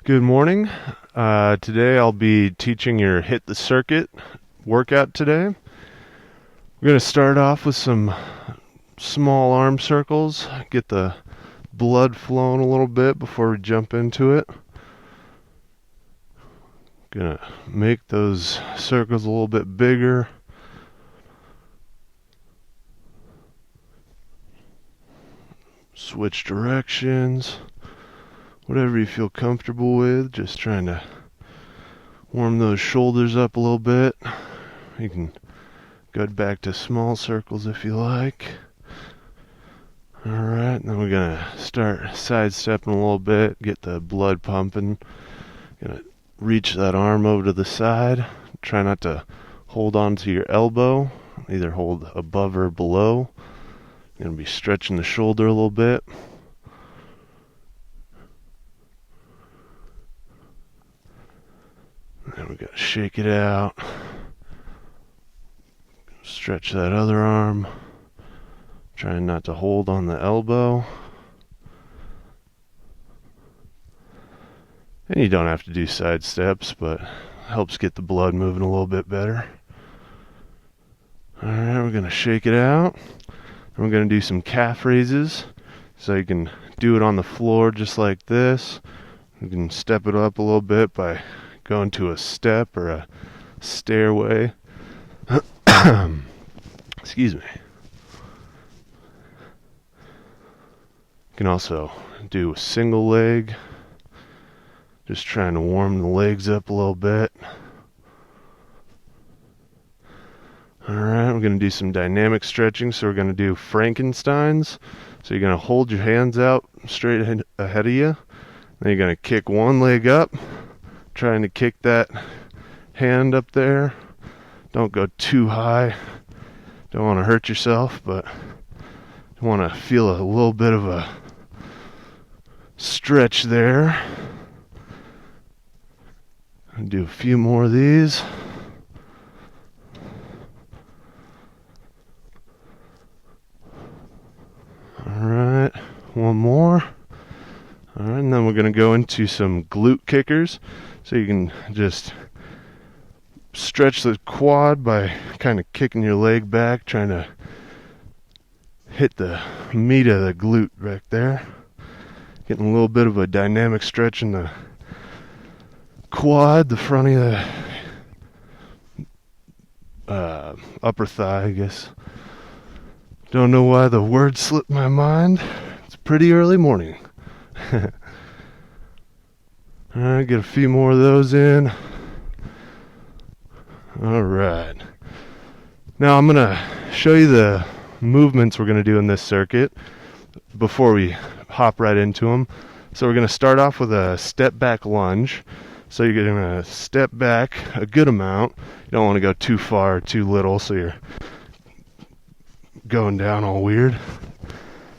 Good morning. Today I'll be teaching your hit the circuit workout today. We're going to start off with some small arm circles, get the blood flowing a little bit before we jump into it. Gonna make those circles a little bit bigger. Switch directions. Whatever you feel comfortable with, just trying to warm those shoulders up a little bit. You can go back to small circles if you like. Alright, then we're going to start sidestepping a little bit, get the blood pumping. Gonna reach that arm over to the side. Try not to hold on to your elbow, either hold above or below. You're going to be stretching the shoulder a little bit. And we got to shake it out. Stretch that other arm. Trying not to hold on the elbow. And you don't have to do side steps, but helps get the blood moving a little bit better. Alright, we're going to shake it out. And we're going to do some calf raises. So you can do it on the floor just like this. You can step it up a little bit by going to a step or a stairway. Excuse me. You can also do a single leg. Just trying to warm the legs up a little bit. Alright, we're going to do some dynamic stretching. So we're going to do Frankensteins. So you're going to hold your hands out straight ahead of you. Then you're going to kick one leg up. Trying to kick that hand up there. Don't go too high. Don't want to hurt yourself, but you want to feel a little bit of a stretch there. I'll do a few more of these. Alright, one more. Alright, and then we're going to go into some glute kickers. So you can just stretch the quad by kind of kicking your leg back, trying to hit the meat of the glute back there. Getting a little bit of a dynamic stretch in the quad, the front of the upper thigh, I guess. Don't know why the word slipped my mind. It's a pretty early morning. Alright, get a few more of those in. Alright. Now I'm going to show you the movements we're going to do in this circuit before we hop right into them. So we're going to start off with a step back lunge. So you're going to step back a good amount. You don't want to go too far or too little so you're going down all weird.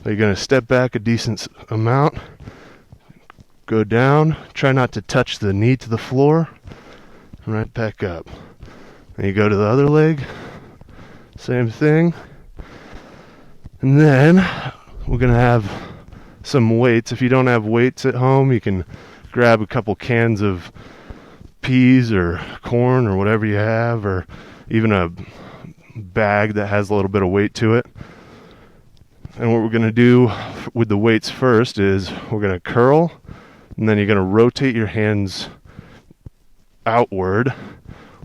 So you're going to step back a decent amount. Go down, try not to touch the knee to the floor, and right back up. And you go to the other leg, same thing. And then we're going to have some weights. If you don't have weights at home, you can grab a couple cans of peas or corn or whatever you have, or even a bag that has a little bit of weight to it. And what we're going to do with the weights first is we're going to curl. And then you're going to rotate your hands outward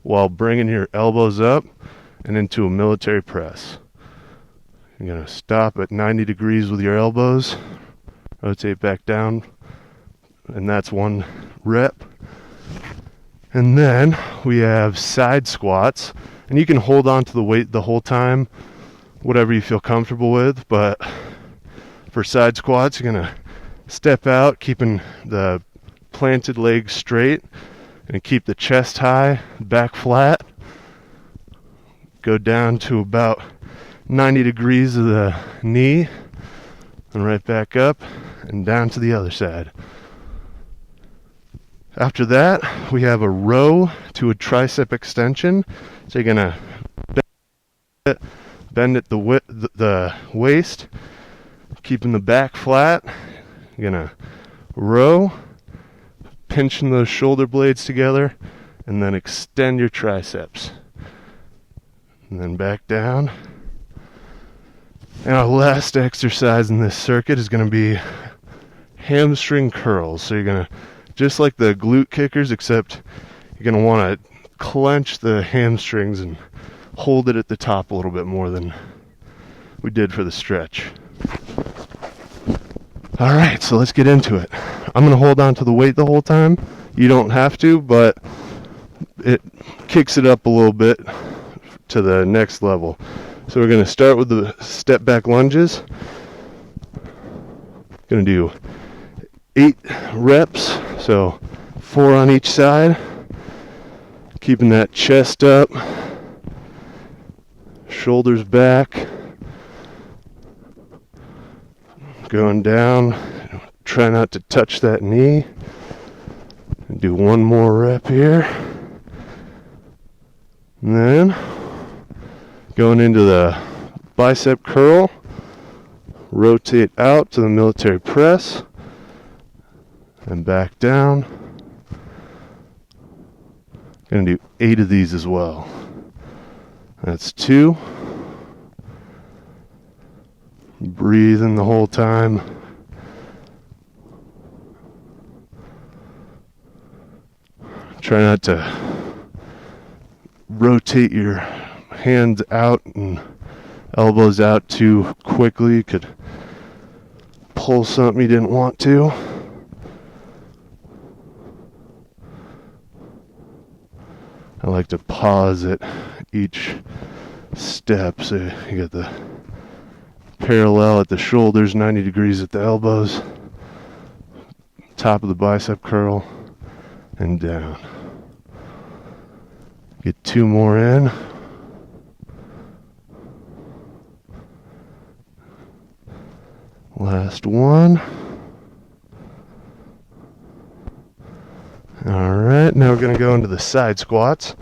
while bringing your elbows up and into a military press. You're going to stop at 90 degrees with your elbows, rotate back down, and that's one rep. And then we have side squats, and you can hold on to the weight the whole time, whatever you feel comfortable with, but for side squats, you're going to step out, keeping the planted leg straight, and keep the chest high, back flat. Go down to about 90 degrees of the knee, and right back up, and down to the other side. After that, we have a row to a tricep extension. So you're going to bend at the waist, keeping the back flat. You're going to row, pinching those shoulder blades together, and then extend your triceps. And then back down. And our last exercise in this circuit is going to be hamstring curls. So you're going to, just like the glute kickers, except you're going to want to clench the hamstrings and hold it at the top a little bit more than we did for the stretch. Alright, so let's get into it. I'm going to hold on to the weight the whole time. You don't have to, but it kicks it up a little bit to the next level. So we're going to start with the step back lunges. Going to do 8 reps, so 4 on each side. Keeping that chest up, shoulders back, going down. Try not to touch that knee. Do one more rep here. And then going into the bicep curl, rotate out to the military press, and back down. Gonna do 8 of these as well. That's 2. Breathing the whole time. Try not to rotate your hands out and elbows out too quickly. You could pull something you didn't want to. I like to pause at each step, so you got the parallel at the shoulders, 90 degrees at the elbows, top of the bicep curl, and down. Get 2 more in. Last one. Alright, now we're going to go into the side squats.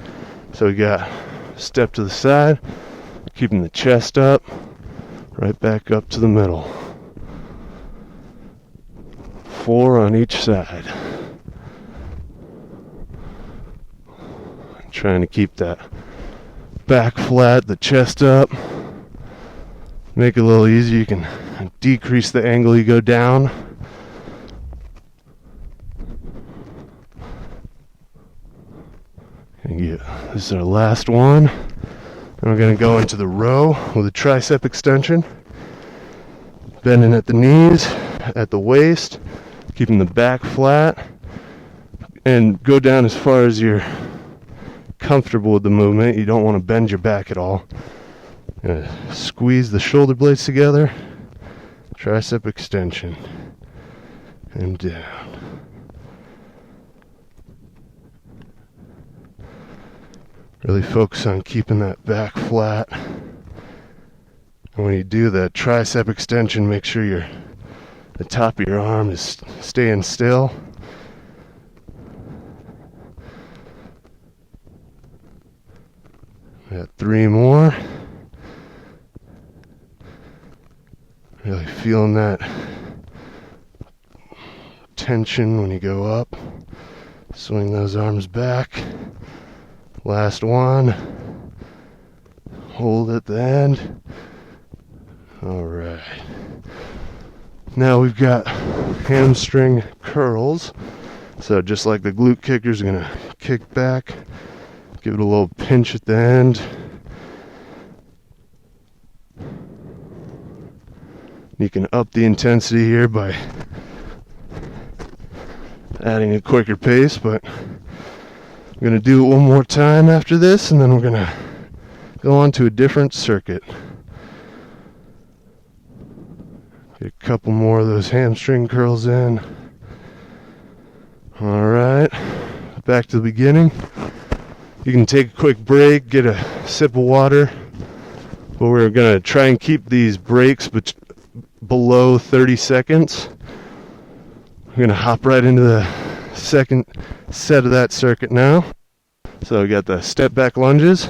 So we got step to the side, keeping the chest up, right back up to the middle. 4 on each side. Trying to keep that back flat, the chest up. Make it a little easier. You can decrease the angle you go down. This is our last one. And we're going to go into the row with a tricep extension. Bending at the knees, at the waist, keeping the back flat, and go down as far as you're comfortable with the movement. You don't want to bend your back at all. Squeeze the shoulder blades together, tricep extension, and down. Really focus on keeping that back flat. And when you do the tricep extension, make sure the top of your arm is staying still. We got 3 more. Really feeling that tension when you go up. Swing those arms back. Last one. Hold at the end. Alright. Now we've got hamstring curls. So just like the glute kickers, you're going to kick back. Give it a little pinch at the end. You can up the intensity here by adding a quicker pace, but I'm going to do it one more time after this, and then we're going to go on to a different circuit. Get a couple more of those hamstring curls in. Alright, back to the beginning. You can take a quick break, get a sip of water, but we're going to try and keep these breaks below 30 seconds. We're going to hop right into the second set of that circuit now. So we got the step back lunges,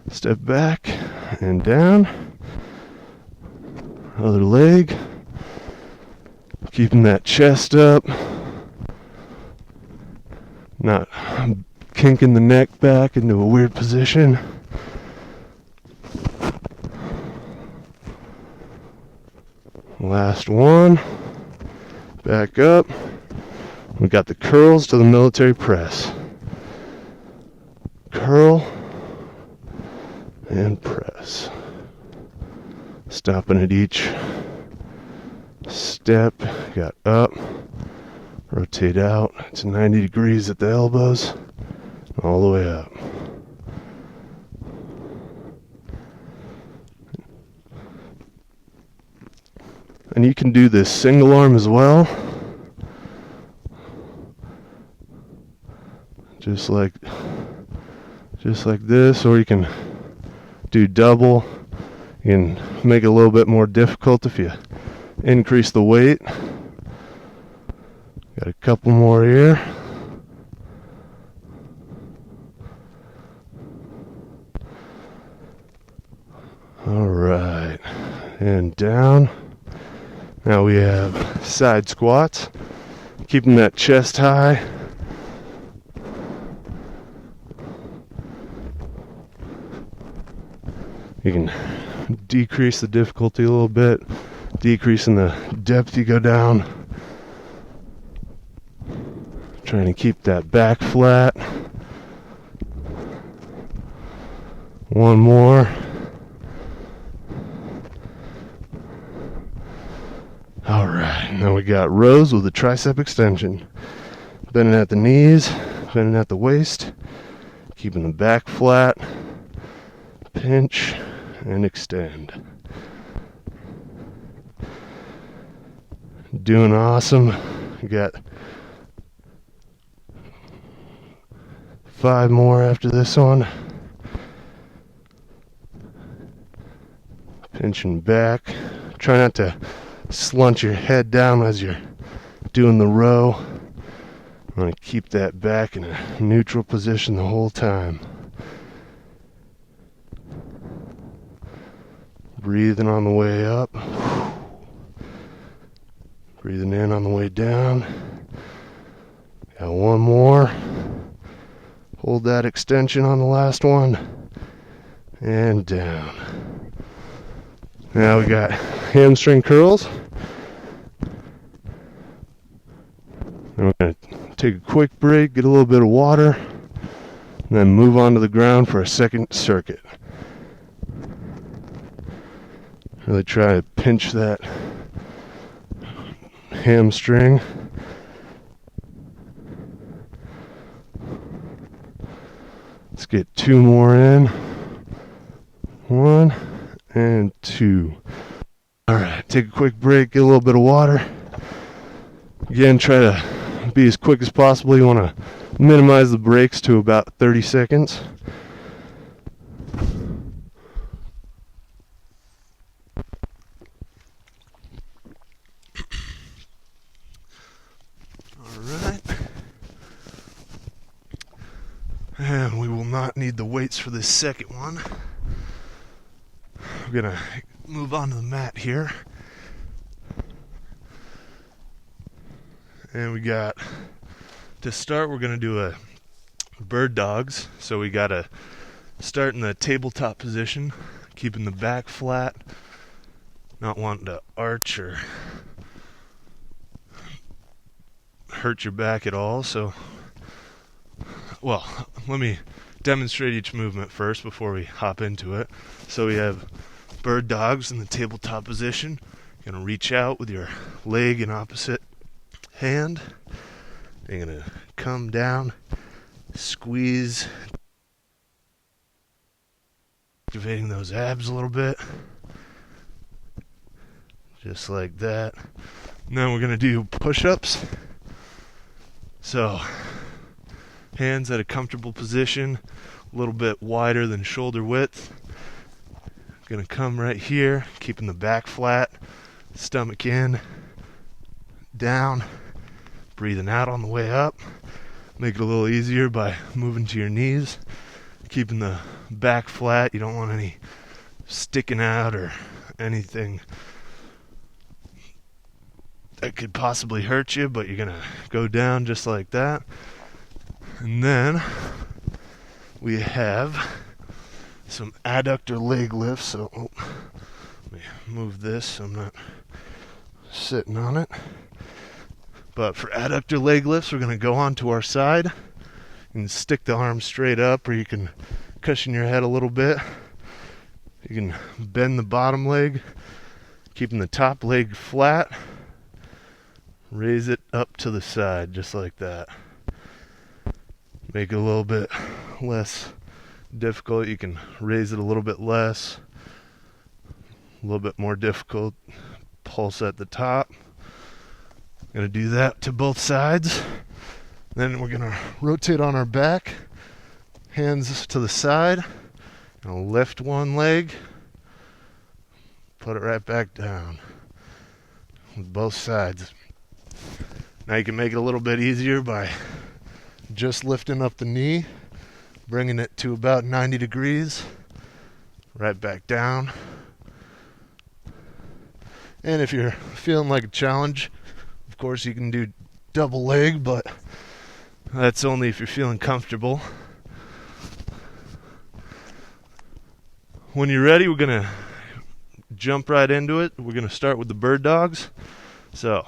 step back and down, other leg, keeping that chest up, Not kinking the neck back into a weird position. Last one. Back up. We got the curls to the military press. Curl and press. Stopping at each step. Got up. Rotate out. It's 90 degrees at the elbows. All the way up. And you can do this single arm as well. Just like this, or you can do double. You can make it a little bit more difficult if you increase the weight. Got a couple more here. All right, and down. Now we have side squats, keeping that chest high. You can decrease the difficulty a little bit, decreasing the depth you go down. Trying to keep that back flat. One more. All right, now we got rows with a tricep extension. Bending at the knees, bending at the waist, keeping the back flat, pinch, and extend. Doing awesome. You got 5 more after this one. Pinching back. Try not to slunch your head down as you're doing the row. You want to keep that back in a neutral position the whole time. Breathing on the way up. Breathing in on the way down. Got one more. Hold that extension on the last one. And down. Now we got hamstring curls. And we're going to take a quick break, get a little bit of water, and then move on to the ground for a second circuit. Really try to pinch that hamstring. Let's get 2 more in. 1 and 2. Alright, take a quick break, get a little bit of water. Again, try to be as quick as possible. You want to minimize the breaks to about 30 seconds. Alright. And we will not need the weights for this second one. We're going to move on to the mat here. And we got, to start, we're going to do a bird dogs. So we got to start in the tabletop position, keeping the back flat, not wanting to arch or hurt your back at all. So, well, let me demonstrate each movement first before we hop into it. So we have bird dogs in the tabletop position. You're going to reach out with your leg in opposite hand. You're going to come down, squeeze, activating those abs a little bit. Just like that. Now we're going to do push-ups. So, hands at a comfortable position, a little bit wider than shoulder width. Going to come right here, keeping the back flat, stomach in, down, breathing out on the way up. Make it a little easier by moving to your knees, keeping the back flat. You don't want any sticking out or anything that could possibly hurt you, but you're going to go down just like that. And then we have some adductor leg lifts. So let me move this so I'm not sitting on it. But for adductor leg lifts, we're going to go onto our side and stick the arm straight up, or you can cushion your head a little bit. You can bend the bottom leg, keeping the top leg flat. Raise it up to the side, just like that. Make it a little bit less difficult. You can raise it a little bit less, a little bit more difficult. Pulse at the top. Gonna do that to both sides. Then we're gonna rotate on our back, hands to the side. Gonna lift one leg, put it right back down with both sides. Now you can make it a little bit easier by just lifting up the knee, bringing it to about 90 degrees, right back down. And if you're feeling like a challenge, of course you can do double leg, but that's only if you're feeling comfortable. When you're ready, we're gonna jump right into it. We're gonna start with the bird dogs. So,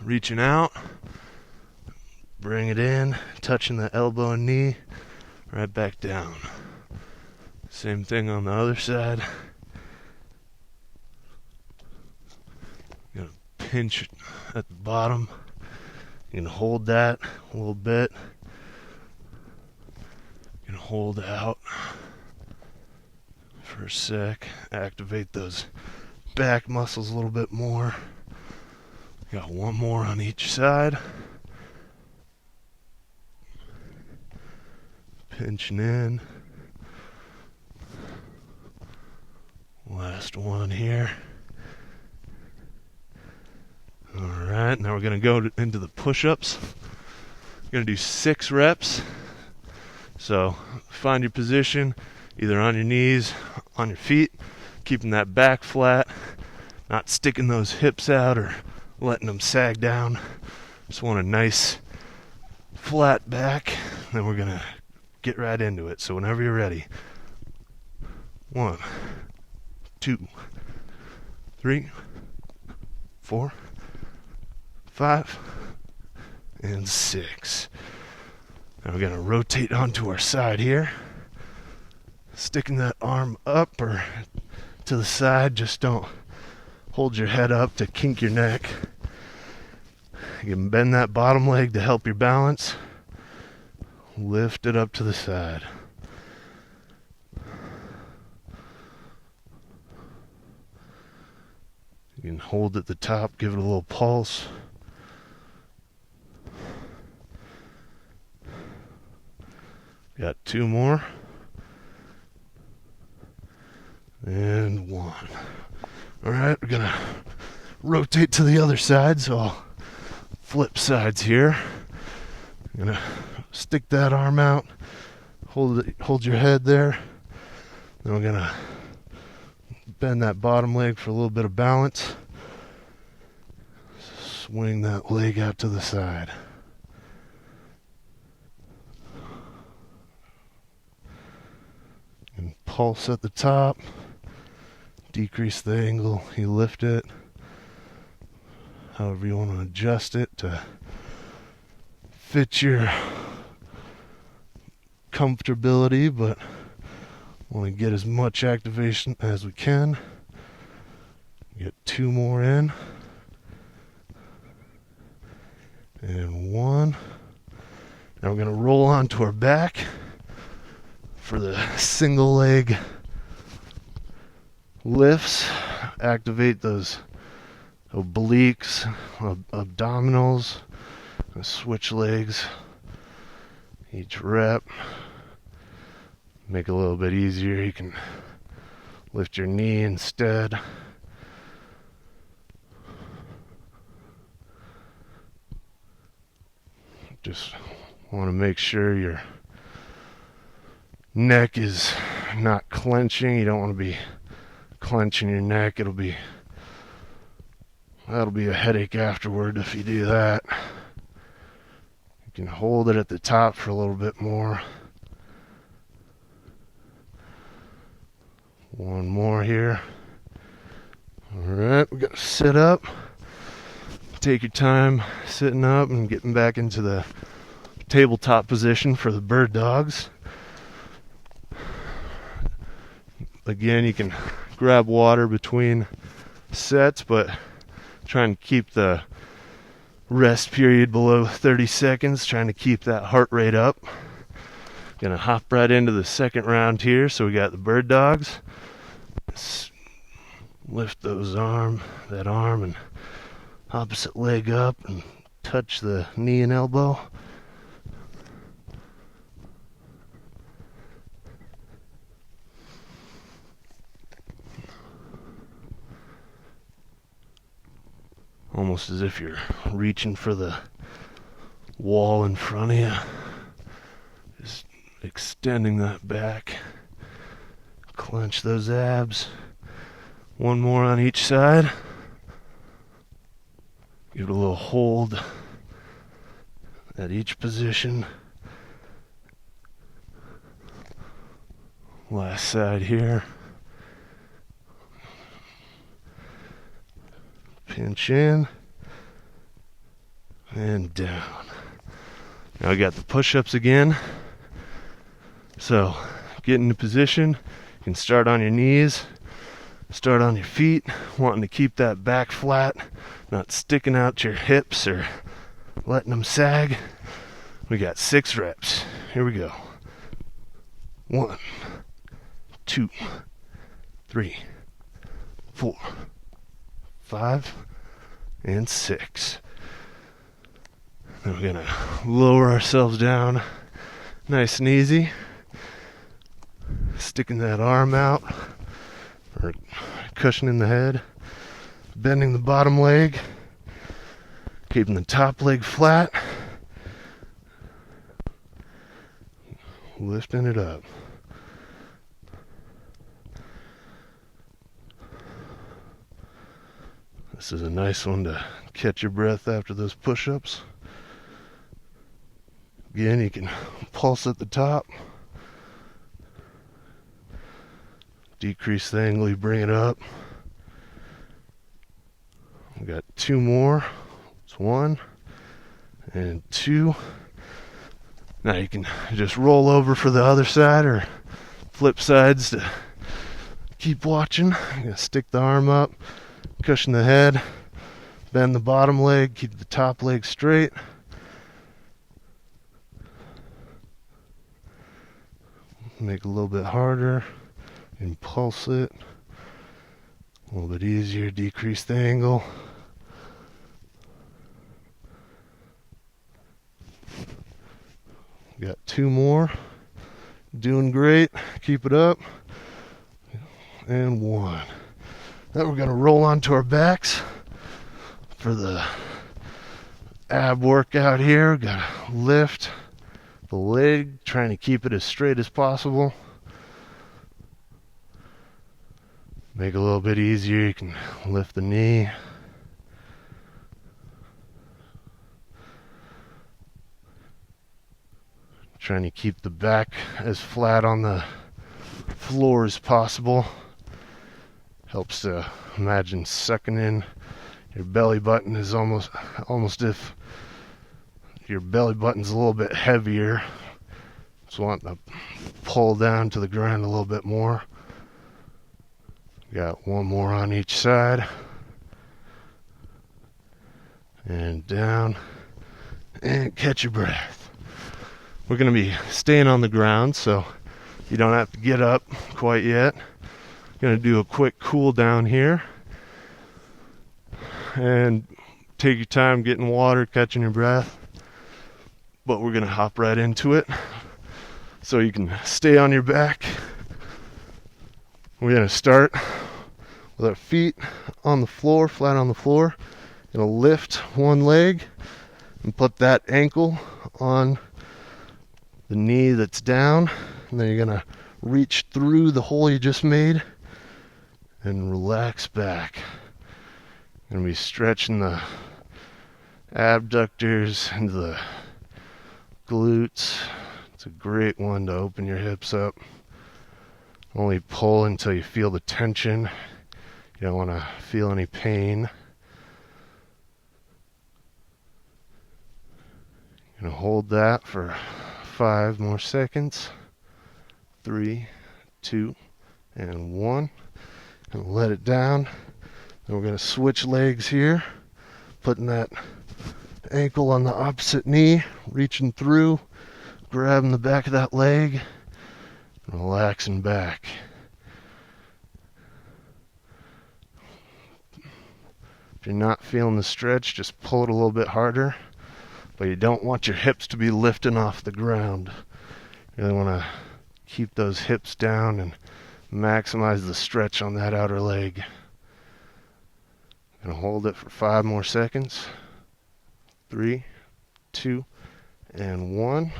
reaching out, bring it in, touching the elbow and knee, right back down. Same thing on the other side. Gonna pinch at the bottom. You can hold that a little bit. You can hold out for a sec. Activate those back muscles a little bit more. Got one more on each side. Pinching in. Last one here. Alright, now we're going to go into the push-ups. We're going to do 6 reps. So find your position, either on your knees, on your feet, keeping that back flat, not sticking those hips out or letting them sag down. Just want a nice flat back. Then we're going to get right into it. So whenever you're ready. 1, 2, 3, 4, 5, and 6. Now we're going to rotate onto our side here. Sticking that arm up or to the side. Just don't hold your head up to kink your neck. You can bend that bottom leg to help your balance. Lift it up to the side. You can hold at the top, give it a little pulse. Got 2 more. And 1. Alright, we're gonna rotate to the other side, so I'll flip sides here. I'm gonna stick that arm out, hold your head there. Then we're gonna bend that bottom leg for a little bit of balance. Swing that leg out to the side. And pulse at the top. Decrease the angle, you lift it. However you want to adjust it to fit your comfortability, but want to get as much activation as we can. Get 2 more in. And 1. Now we're going to roll onto our back for the single leg lifts. Activate those obliques, abdominals, and switch legs each rep. Make it a little bit easier. You can lift your knee instead. Just want to make sure your neck is not clenching. You don't want to be clenching your neck. That'll be a headache afterward if you do that. You can hold it at the top for a little bit more. One more here. Alright, we gotta sit up. Take your time sitting up and getting back into the tabletop position for the bird dogs. Again, you can grab water between sets, but trying to keep the rest period below 30 seconds, trying to keep that heart rate up. Gonna hop right into the second round here. So we got the bird dogs. Lift that arm and opposite leg up and touch the knee and elbow. Almost as if you're reaching for the wall in front of you. Just extending that back. Clench those abs. One more on each side. Give it a little hold at each position. Last side here. Pinch in and down. Now I got the push-ups again. So get into position. You can start on your knees, start on your feet, wanting to keep that back flat, not sticking out your hips or letting them sag. We got 6 reps. Here we go. 1, 2, 3, 4, 5, and 6. Then we're gonna lower ourselves down nice and easy, sticking that arm out or cushioning the head, bending the bottom leg, keeping the top leg flat, lifting it up. This is a nice one to catch your breath after those push-ups. Again, you can pulse at the top. Decrease the angle, you bring it up. We got 2 more. It's 1 and 2. Now you can just roll over for the other side or flip sides to keep watching. I'm gonna stick the arm up, cushion the head, bend the bottom leg, keep the top leg straight. Make it a little bit harder, impulse it, a little bit easier, decrease the angle. Got 2 more, doing great, keep it up, and 1. Then we're going to roll onto our backs for the ab workout here. Got to lift the leg, trying to keep it as straight as possible. Make it a little bit easier, you can lift the knee. Trying to keep the back as flat on the floor as possible. Helps to imagine sucking in your belly button is almost if your belly button's a little bit heavier. Just want to pull down to the ground a little bit more. Got 1 more on each side. And down. And catch your breath. We're going to be staying on the ground, so you don't have to get up quite yet. Going to do a quick cool down here. And take your time getting water, catching your breath. But we're going to hop right into it. So you can stay on your back. We're going to start with our feet on the floor, flat on the floor. Going to lift one leg and put that ankle on the knee that's down, and then you're going to reach through the hole you just made and relax back. You're going to be stretching the abductors into the glutes. It's a great one to open your hips up. Only pull until you feel the tension. You don't want to feel any pain. You're going to hold that for 5 more seconds. 3, 2, and 1. And let it down. Then we're going to switch legs here. Putting that ankle on the opposite knee, reaching through, grabbing the back of that leg, and relaxing back. If you're not feeling the stretch, just pull it a little bit harder, but you don't want your hips to be lifting off the ground. You really want to keep those hips down and maximize the stretch on that outer leg. Gonna hold it for 5 more seconds. 3, 2, and 1.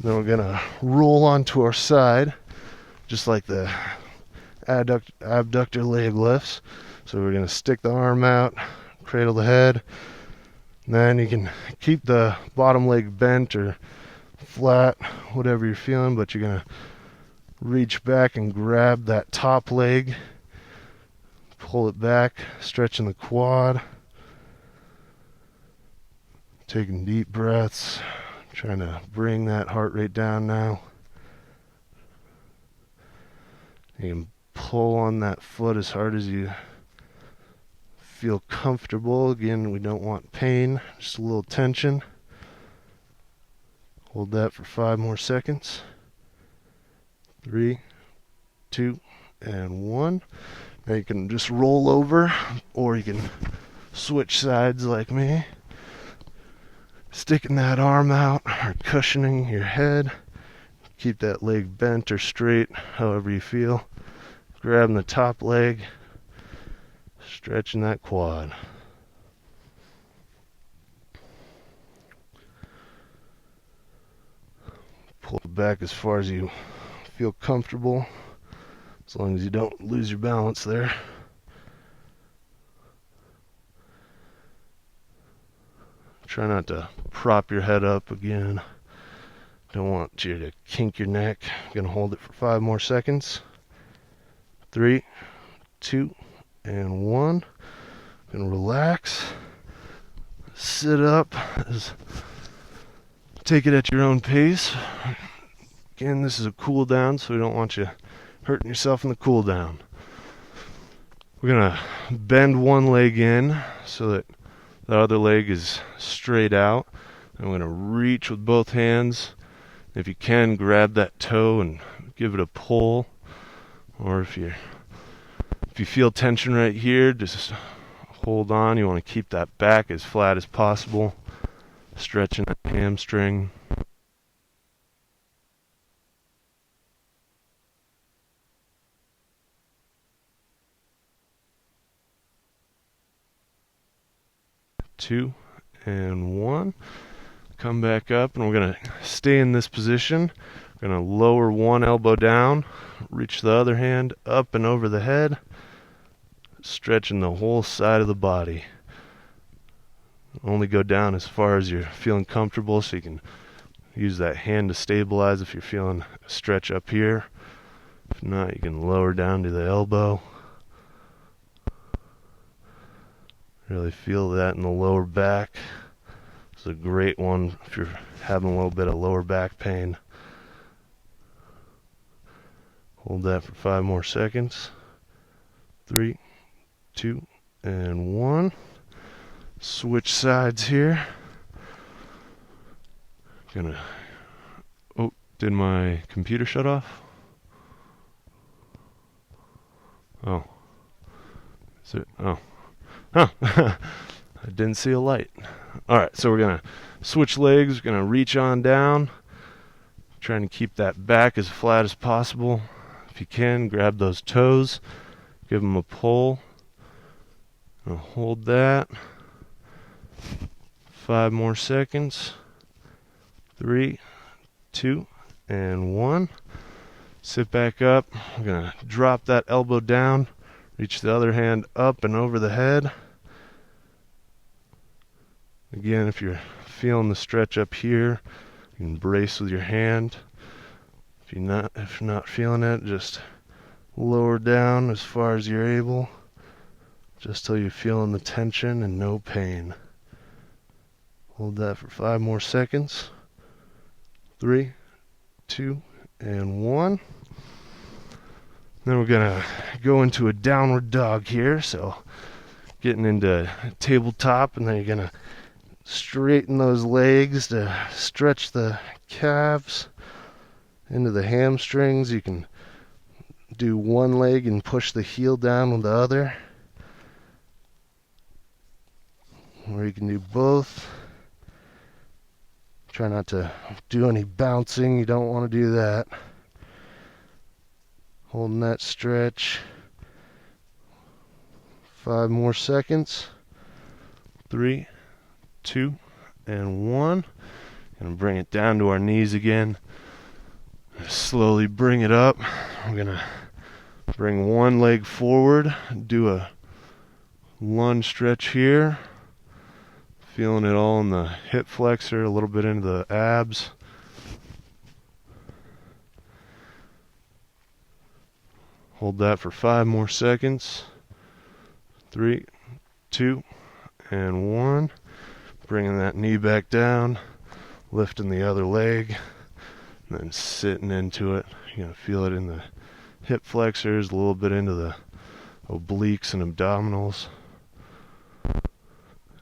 Then we're gonna roll onto our side, just like the abductor leg lifts. So we're gonna stick the arm out, cradle the head, and then you can keep the bottom leg bent or flat, whatever you're feeling, but you're gonna reach back and grab that top leg, pull it back, stretching the quad, taking deep breaths, trying to bring that heart rate down now. You can pull on that foot as hard as you feel comfortable. Again, we don't want pain, just a little tension. Hold that for 5 more seconds. 3, 2, and 1. Now you can just roll over, or you can switch sides like me. Sticking that arm out or cushioning your head. Keep that leg bent or straight, however you feel. Grabbing the top leg, stretching that quad. Pull it back as far as you feel comfortable, as long as you don't lose your balance there. Try not to prop your head up again. Don't want you to kink your neck. Gonna hold it for 5 more seconds. 3, 2, and 1. Gonna relax. Sit up. Take it at your own pace. Again, this is a cool down, so we don't want you hurting yourself in the cool down. We're gonna bend one leg in so that the other leg is straight out. I'm going to reach with both hands. If you can, grab that toe and give it a pull. Or if you feel tension right here, just hold on. You want to keep that back as flat as possible. Stretching that hamstring. Two and 1. Come back up, and we're going to stay in this position. We're going to lower one elbow down, reach the other hand up and over the head, stretching the whole side of the body. Only go down as far as you're feeling comfortable, so you can use that hand to stabilize if you're feeling a stretch up here. If not, you can lower down to the elbow. Really feel that in the lower back. It's a great one if you're having a little bit of lower back pain. Hold that for 5 more seconds. 3, 2, and 1. Switch sides here. Oh, did my computer shut off? Oh. Is it? Oh. Huh. I didn't see a light. Alright, so we're going to switch legs. We're going to reach on down. Trying to keep that back as flat as possible. If you can, grab those toes. Give them a pull. And hold that. 5 more seconds. 3, 2, and 1. Sit back up. We're going to drop that elbow down. Reach the other hand up and over the head. Again, if you're feeling the stretch up here, you can brace with your hand. If you're not feeling it, just lower down as far as you're able, just till you're feeling the tension and no pain. Hold that for 5 more seconds. 3, 2, and 1. Then we're gonna go into a downward dog here, so getting into tabletop, and then you're gonna straighten those legs to stretch the calves into the hamstrings. You can do one leg and push the heel down with the other, or you can do both. Try not to do any bouncing, you don't want to do that. Holding that stretch. 5 more seconds. 3, 2, and 1. Gonna bring it down to our knees again. Slowly bring it up. We're gonna bring one leg forward, do a lunge stretch here. Feeling it all in the hip flexor, a little bit into the abs. Hold that for 5 more seconds. 3, 2, and 1. Bringing that knee back down, lifting the other leg, and then sitting into it. You're going to feel it in the hip flexors, a little bit into the obliques and abdominals.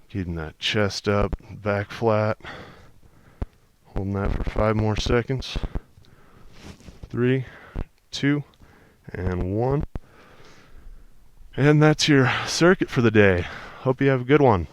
Keeping that chest up, back flat. Holding that for 5 more seconds. 3, 2, and 1. And that's your circuit for the day. Hope you have a good one.